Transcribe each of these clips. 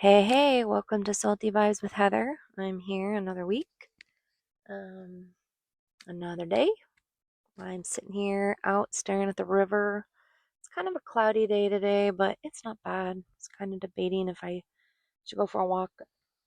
Hey, welcome to Salty Vibes with Heather. I'm here another week, um, another day. I'm sitting here out staring at the river. It's kind of a cloudy day today, but it's not bad. I was kind of debating if I should go for a walk.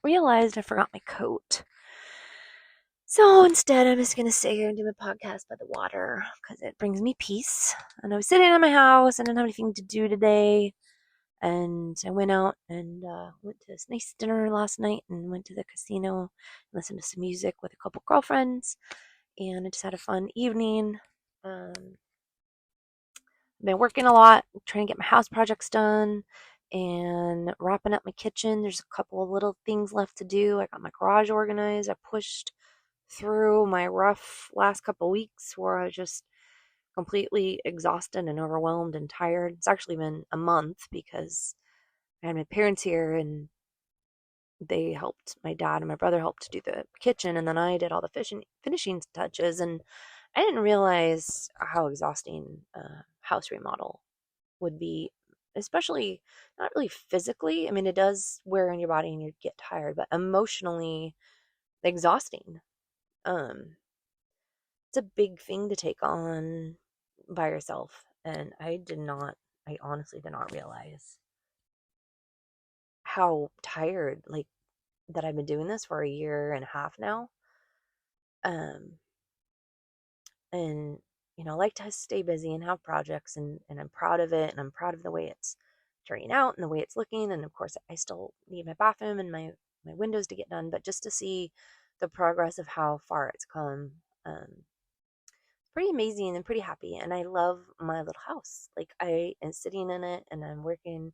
Realized I forgot my coat. So instead, I'm just going to sit here and do my podcast by the water because it brings me peace. And I was sitting in my house. I didn't have anything to do today. And I went out and went to this nice dinner last night and went to the casino and listened to some music with a couple girlfriends. And I just had a fun evening. I've been working a lot, trying to get my house projects done and wrapping up my kitchen. There's a couple of little things left to do. I got my garage organized. I pushed through my rough last couple of weeks where I was just completely exhausted and overwhelmed and tired. It's actually been a month because I had my parents here and they helped, my dad and my brother helped to do the kitchen, and then I did all the finishing touches. And I didn't realize how exhausting a house remodel would be, especially not really physically. I mean, it does wear on your body and you get tired, but emotionally exhausting. Um, it's a big thing to take on by yourself, and I honestly did not realize how tired, like, that I've been doing this for a year and a half now. Um, and I like to stay busy and have projects, and I'm proud of it, and I'm proud of the way it's turning out and the way it's looking. And of course, I still need my bathroom and my windows to get done, but just to see the progress of how far it's come, pretty amazing and pretty happy. And I love my little house. Like, I am sitting in it and I'm working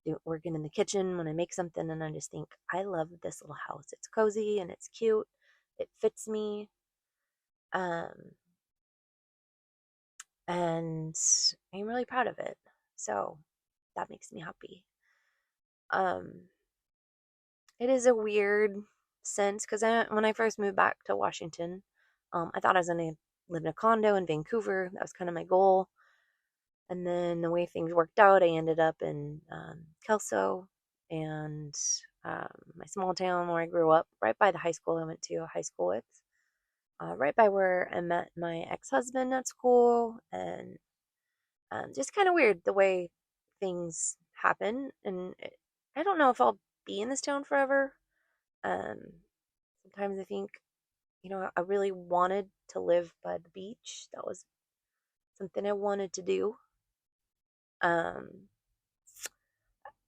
in the kitchen when I make something, and I just think I love this little house. It's cozy and it's cute. It fits me. Um, and I'm really proud of it. So that makes me happy. Um, it is a weird sense because when I first moved back to Washington, I thought I was going to live in a condo in Vancouver. That was kind of my goal. And then the way things worked out, I ended up in Kelso and my small town where I grew up, right by the high school I went to high school with, right by where I met my ex husband at school. And just kind of weird the way things happen. And I don't know if I'll be in this town forever. Um, Sometimes I think, I really wanted to live by the beach. That was something I wanted to do. Um,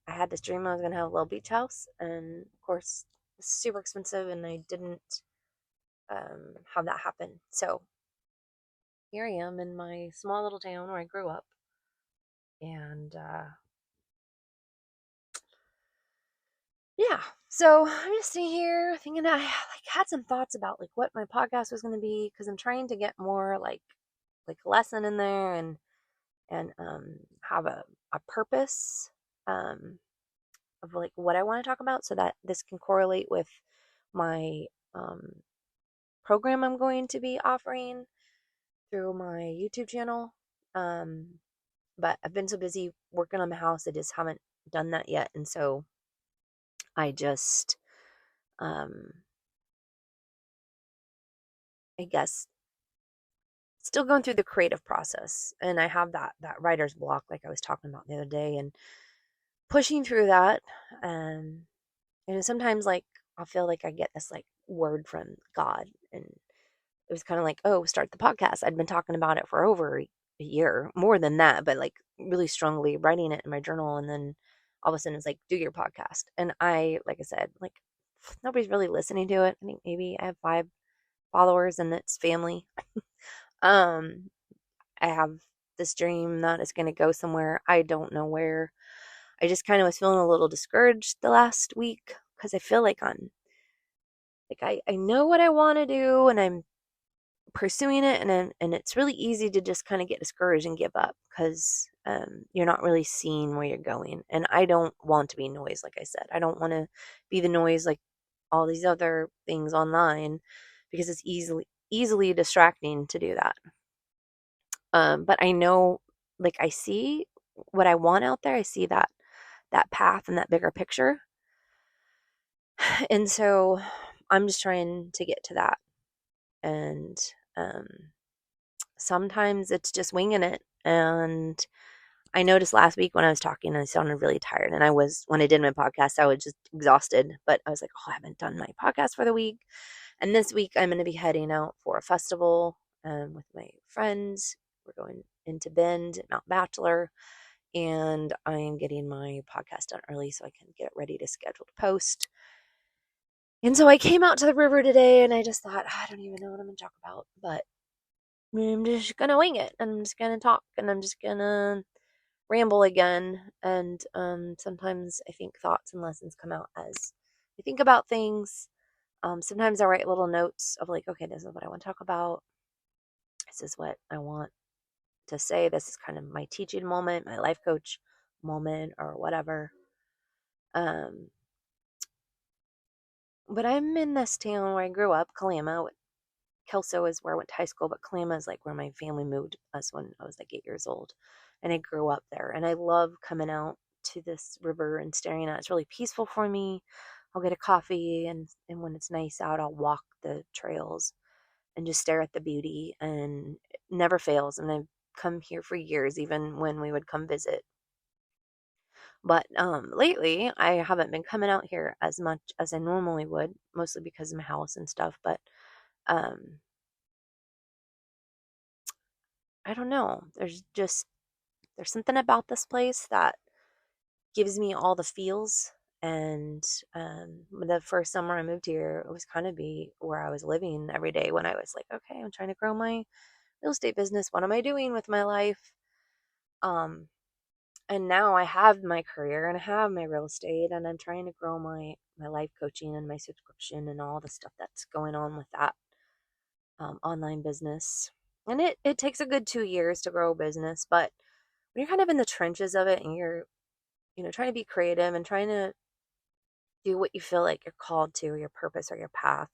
I had this dream I was going to have a little beach house, and of course, it's super expensive, and I didn't have that happen. So here I am in my small little town where I grew up, and yeah. So I'm just sitting here thinking I had some thoughts about like what my podcast was going to be because I'm trying to get more like lesson in there and have a purpose um of like what I want to talk about so that this can correlate with my um program I'm going to be offering through my YouTube channel. Um, but I've been so busy working on the house, I just haven't done that yet. And so I just, um, I guess, still going through the creative process. And I have that writer's block, like I was talking about the other day, and pushing through that. Um, sometimes like I'll feel like I get this like word from God, and it was kind of like, oh, start the podcast. I'd been talking about it for over a year, more than that, but like really strongly writing it in my journal. And then all of a sudden it's like, do your podcast. And like I said, like nobody's really listening to it. I think maybe I have 5 followers and it's family. Um, I have this dream that it's going to go somewhere. I don't know where. I just kind of was feeling a little discouraged the last week because I feel like I know what I want to do and I'm pursuing it, and it's really easy to just kind of get discouraged and give up because you're not really seeing where you're going. And I don't want to be noise, like I said. I don't want to be the noise like all these other things online because it's easily distracting to do that. But I know, I see what I want out there. I see that path and that bigger picture. And so I'm just trying to get to that. And um, sometimes it's just winging it. And I noticed last week when I was talking, I sounded really tired. And I was, when I did my podcast, I was just exhausted. But I was like, oh, I haven't done my podcast for the week. And this week, I'm going to be heading out for a festival with my friends. We're going into Bend at Mount Bachelor. And I am getting my podcast done early so I can get it ready to schedule to post. And so I came out to the river today and I just thought, I don't even know what I'm going to talk about, but I'm just going to wing it. And I'm just going to talk and I'm just going to ramble again. And sometimes I think thoughts and lessons come out as I think about things. Sometimes I write little notes of like, okay, this is what I want to talk about. This is what I want to say. This is kind of my teaching moment, my life coach moment, or whatever. Um, but I'm in this town where I grew up, Kalama. Kelso is where I went to high school, but Kalama is like where my family moved us when I was like 8 years old. And I grew up there. And I love coming out to this river and staring at it. It's really peaceful for me. I'll get a coffee and when it's nice out, I'll walk the trails and just stare at the beauty and it never fails. And I've come here for years, even when we would come visit. But lately, I haven't been coming out here as much as I normally would, mostly because of my house and stuff. But um, I don't know. There's something about this place that gives me all the feels. And the first summer I moved here, it was kind of be where I was living every day when I was like, okay, I'm trying to grow my real estate business. What am I doing with my life? Um, and now I have my career and I have my real estate and I'm trying to grow my life coaching and my subscription and all the stuff that's going on with that online business. And it takes a good 2 years to grow a business, but when you're kind of in the trenches of it and you're trying to be creative and trying to do what you feel like you're called to, or your purpose or your path,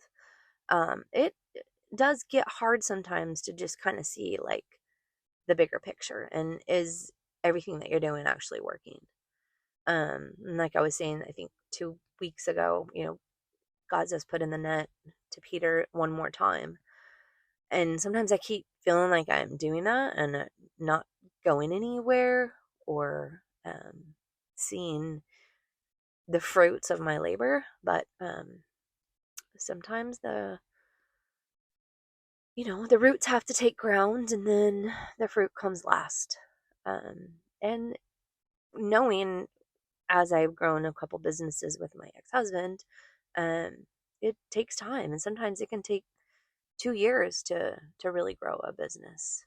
it does get hard sometimes to just kind of see like the bigger picture and is everything that you're doing actually working. And like I was saying, I think 2 weeks ago, God just put in the net to Peter one more time. And sometimes I keep feeling like I'm doing that and not going anywhere or seeing the fruits of my labor. But sometimes the roots have to take ground and then the fruit comes last. And knowing as I've grown a couple businesses with my ex-husband, um, it takes time, and sometimes it can take 2 years to really grow a business.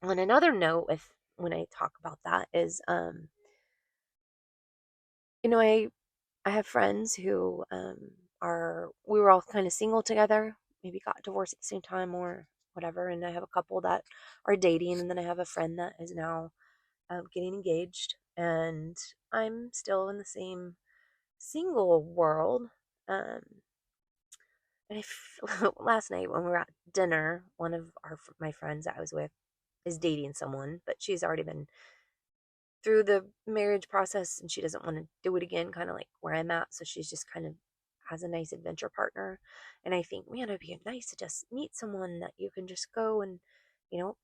On another note, if when I talk about that is, I have friends who are we were all kind of single together, maybe got divorced at the same time or whatever, and I have a couple that are dating, and then I have a friend that is now getting engaged, and I'm still in the same single world. Um, and last night when we were at dinner, one of my friends that I was with is dating someone, but she's already been through the marriage process and she doesn't want to do it again, kind of like where I'm at. So she's just kind of has a nice adventure partner. And I think, man, it'd be nice to just meet someone that you can just go and, you know,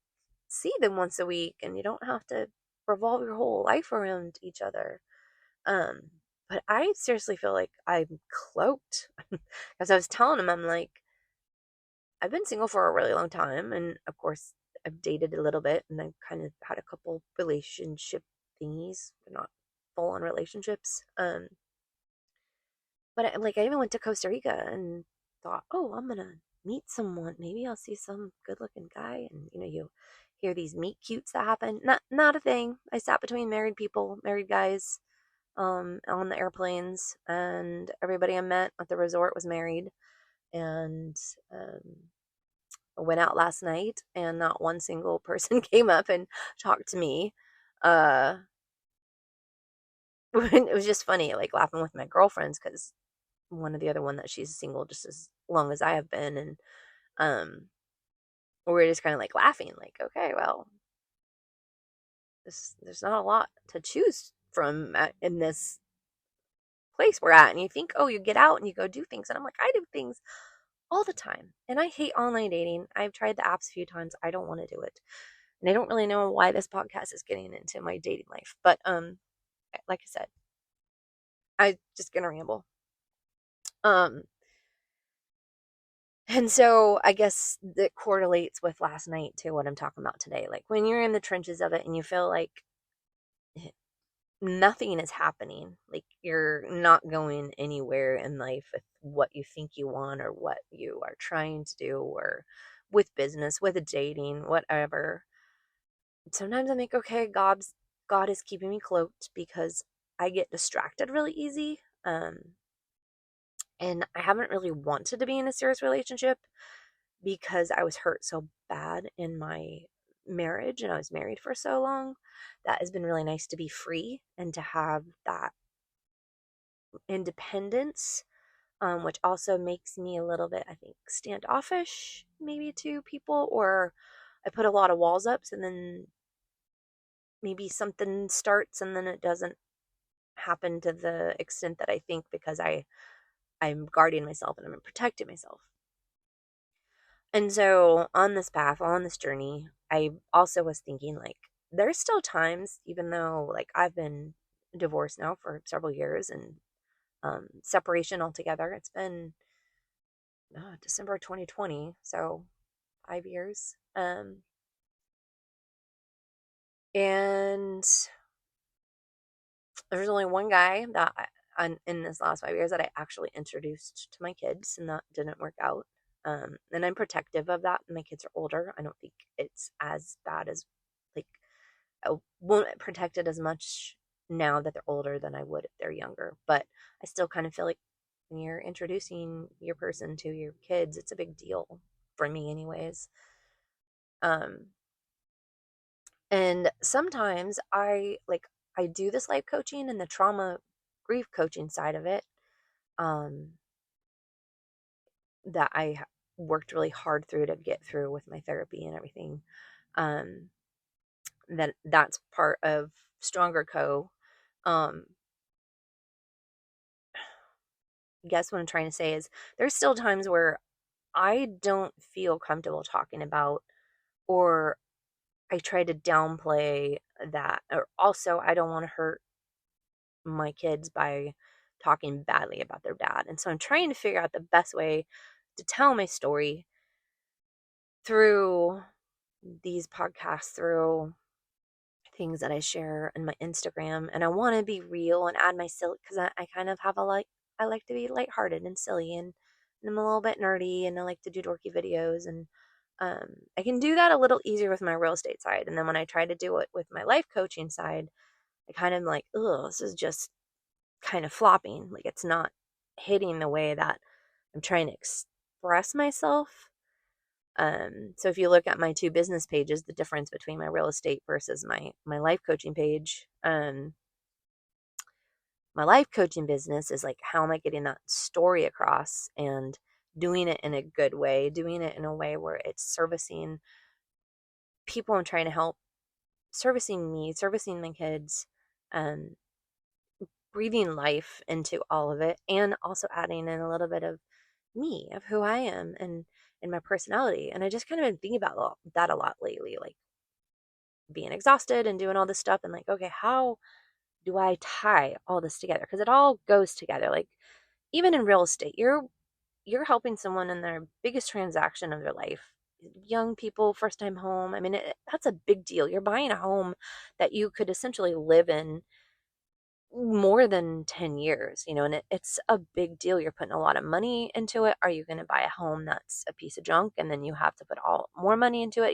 see them once a week and you don't have to revolve your whole life around each other. Um, but I seriously feel like I'm cloaked because I was telling him, I'm like, I've been single for a really long time. And of course, I've dated a little bit and I've kind of had a couple relationship thingies, but not full on relationships. But I even went to Costa Rica and thought, oh, I'm gonna meet someone. Maybe I'll see some good looking guy. And you hear these meet cutes that happen. Not a thing. I sat between married people, married guys, on the airplanes, and everybody I met at the resort was married. And I went out last night, and not one single person came up and talked to me. Uh, it was just funny, like laughing with my girlfriends because one of the other one that she's single just as long as I have been, and um, we're just kind of like laughing, like, okay, well, there's not a lot to choose from in this place we're at. And you think, oh, you get out and you go do things. And I'm like, I do things all the time. And I hate online dating. I've tried the apps a few times. I don't want to do it. And I don't really know why this podcast is getting into my dating life. But like I said, I just gonna ramble. Um and so I guess that correlates with last night to what I'm talking about today. Like when you're in the trenches of it and you feel like nothing is happening, like you're not going anywhere in life with what you think you want or what you are trying to do, or with business, with dating, whatever. Sometimes I'm like, okay, God is keeping me cloaked because I get distracted really easy. And I haven't really wanted to be in a serious relationship because I was hurt so bad in my marriage and I was married for so long. That has been really nice to be free and to have that independence, which also makes me a little bit, I think, standoffish maybe to people, or I put a lot of walls up, and then maybe something starts and then it doesn't happen to the extent that I think, because I'm guarding myself and I'm protecting myself. And so on this path, on this journey, I also was thinking, like, there's still times, even though like I've been divorced now for several years and separation altogether. It's been December 2020, so 5 years. And there's only one guy that in this last 5 years that I actually introduced to my kids, and that didn't work out. And I'm protective of that. My kids are older. I don't think it's as bad as, like, I won't protect it as much now that they're older than I would if they're younger. But I still kind of feel like when you're introducing your person to your kids, it's a big deal for me, anyways. Um, and sometimes I do this life coaching and the trauma grief coaching side of it, um, that worked really hard through to get through with my therapy and everything. Um, that's part of Stronger Co. Um, I guess what I'm trying to say is there's still times where I don't feel comfortable talking about, or I try to downplay that, or also I don't want to hurt my kids by talking badly about their dad. And so I'm trying to figure out the best way to tell my story through these podcasts, through things that I share in my Instagram. And I want to be real and add my silly, because I kind of have I like to be lighthearted and silly, and I'm a little bit nerdy, and I like to do dorky videos. And I can do that a little easier with my real estate side. And then when I try to do it with my life coaching side, I kind of like, oh, this is just kind of flopping. Like it's not hitting the way that I'm trying to express myself. So if you look at my two business pages, the difference between my real estate versus my life coaching page, my life coaching business is like, how am I getting that story across and doing it in a good way, doing it in a way where it's servicing people I'm trying to help, servicing me, servicing my kids, um, breathing life into all of it, and also adding in a little bit of me, of who I am, and my personality. And I just kind of been thinking about that a lot lately, like being exhausted and doing all this stuff, and like, okay, how do I tie all this together? Because it all goes together. Like even in real estate, you're helping someone in their biggest transaction of their life. Young people, first time home. I mean, that's a big deal. You're buying a home that you could essentially live in more than 10 years, and it's a big deal. You're putting a lot of money into it. Are you going to buy a home that's a piece of junk and then you have to put all more money into it?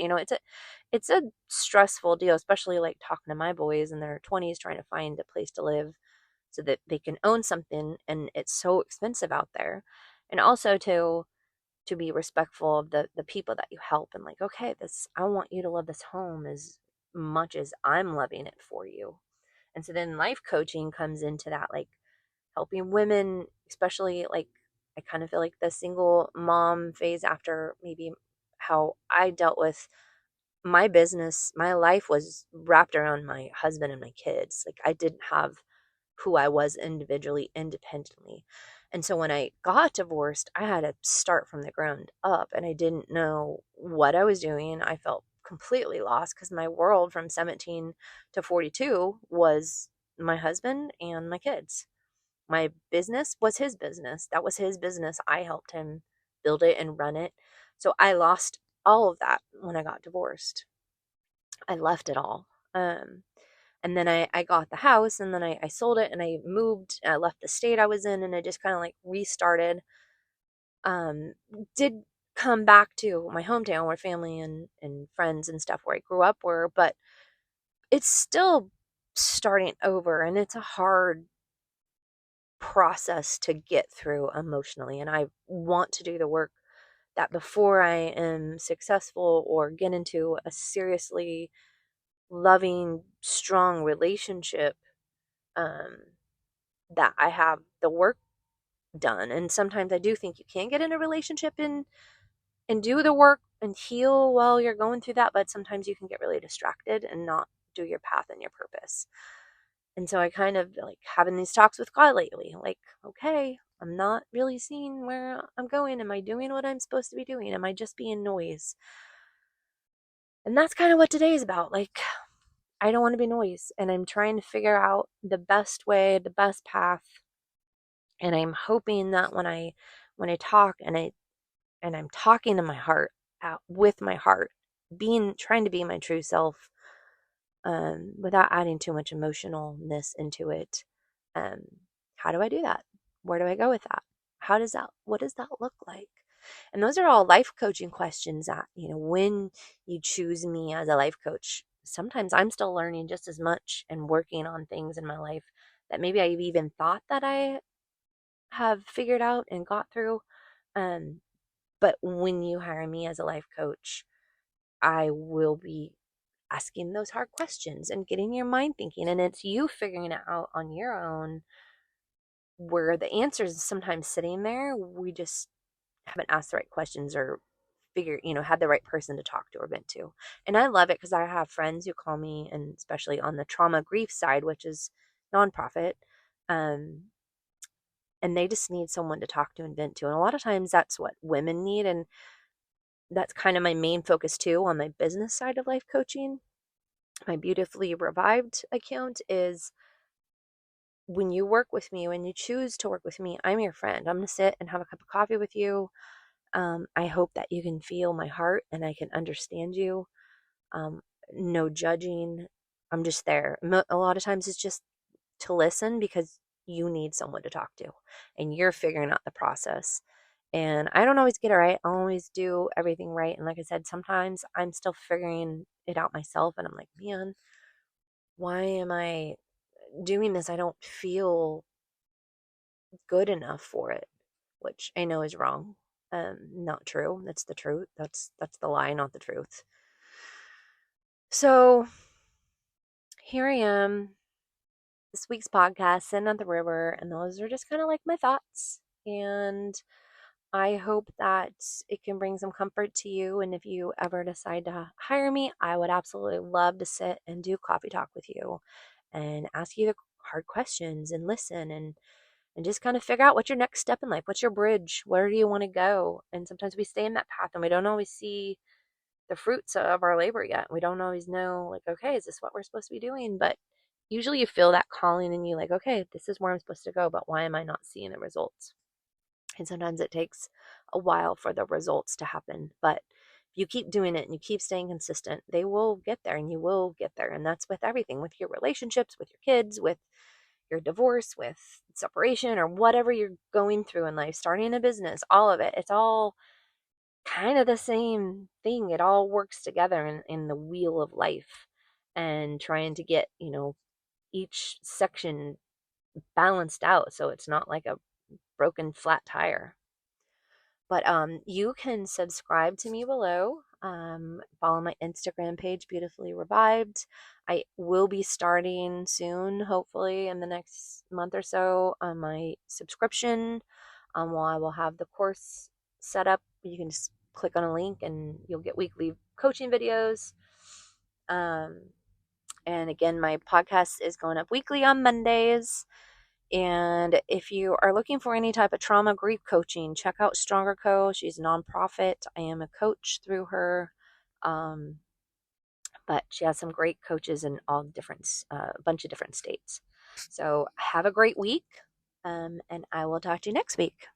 It's a stressful deal, especially like talking to my boys in their 20s trying to find a place to live so that they can own something, and it's so expensive out there. And also to be respectful of the people that you help, and like, okay, this, I want you to love this home as much as I'm loving it for you. And so then life coaching comes into that, like helping women, especially like I kind of feel like the single mom phase, after maybe how I dealt with my business, my life was wrapped around my husband and my kids. Like I didn't have who I was individually, independently. And so when I got divorced, I had to start from the ground up and I didn't know what I was doing. I felt completely lost because my world from 17 to 42 was my husband and my kids. My business was his business. That was his business. I helped him build it and run it. So I lost all of that when I got divorced. I left it all. And then I got the house and then I sold it and I moved. I left the state I was in and I just kind of like restarted. Um, did come back to my hometown where family and friends and stuff where I grew up were, but it's still starting over and it's a hard process to get through emotionally. And I want to do the work that before I am successful or get into a seriously loving, strong relationship, um, that I have the work done. And sometimes I do think you can get in a relationship and do the work and heal while you're going through that, but sometimes you can get really distracted and not do your path and your purpose. And so I kind of like having these talks with God lately, like, okay, I'm not really seeing where I'm going. Am I doing what I'm supposed to be doing? Am I just being noise? And that's kind of what today is about. Like, I don't want to be noise, and I'm trying to figure out the best way, the best path. And I'm hoping that when I talk and I'm talking to my heart out with my heart, being trying to be my true self, without adding too much emotionalness into it. Um, how do I do that? Where do I go with that? What does that look like? And those are all life coaching questions that, when you choose me as a life coach, sometimes I'm still learning just as much and working on things in my life that maybe I've even thought that I have figured out and got through. Um, but when you hire me as a life coach, I will be asking those hard questions and getting your mind thinking. And it's you figuring it out on your own where the answers is sometimes sitting there. We just haven't asked the right questions or had the right person to talk to or vent to. And I love it because I have friends who call me, and especially on the trauma grief side, which is nonprofit, um, and they just need someone to talk to and vent to. And a lot of times that's what women need. And that's kind of my main focus too on my business side of life coaching. My Beautifully Revived account is when you work with me, when you choose to work with me, I'm your friend. I'm going to sit and have a cup of coffee with you. I hope that you can feel my heart and I can understand you. Um, no judging. I'm just there. A lot of times it's just to listen because you need someone to talk to and you're figuring out the process. And I don't always get it right. I don't always do everything right. And like I said, sometimes I'm still figuring it out myself and I'm like, man, why am I doing this? I don't feel good enough for it, which I know is wrong. Not true. That's the truth. That's the lie, not the truth. So here I am, this week's podcast, sitting at the river, and those are just kind of like my thoughts. And I hope that it can bring some comfort to you. And if you ever decide to hire me, I would absolutely love to sit and do coffee talk with you and ask you the hard questions and listen and just kind of figure out what's your next step in life. What's your bridge? Where do you want to go? And sometimes we stay in that path and we don't always see the fruits of our labor yet. We don't always know, like, okay, is this what we're supposed to be doing? But usually you feel that calling in you, like, okay, this is where I'm supposed to go, but why am I not seeing the results? And sometimes it takes a while for the results to happen. But if you keep doing it and you keep staying consistent, they will get there and you will get there. And that's with everything, with your relationships, with your kids, with your divorce, with separation, or whatever you're going through in life, starting a business, all of it. It's all kind of the same thing. It all works together in the wheel of life and trying to get, each section balanced out so it's not like a broken flat tire. But you can subscribe to me below. Follow my Instagram page, Beautifully Revived. I will be starting soon, hopefully in the next month or so, on my subscription. While I will have the course set up, you can just click on a link and you'll get weekly coaching videos. And again, my podcast is going up weekly on Mondays. And if you are looking for any type of trauma grief coaching, check out Stronger Co. She's a nonprofit. I am a coach through her. Um, but she has some great coaches in all different, a bunch of different states. So have a great week, and I will talk to you next week.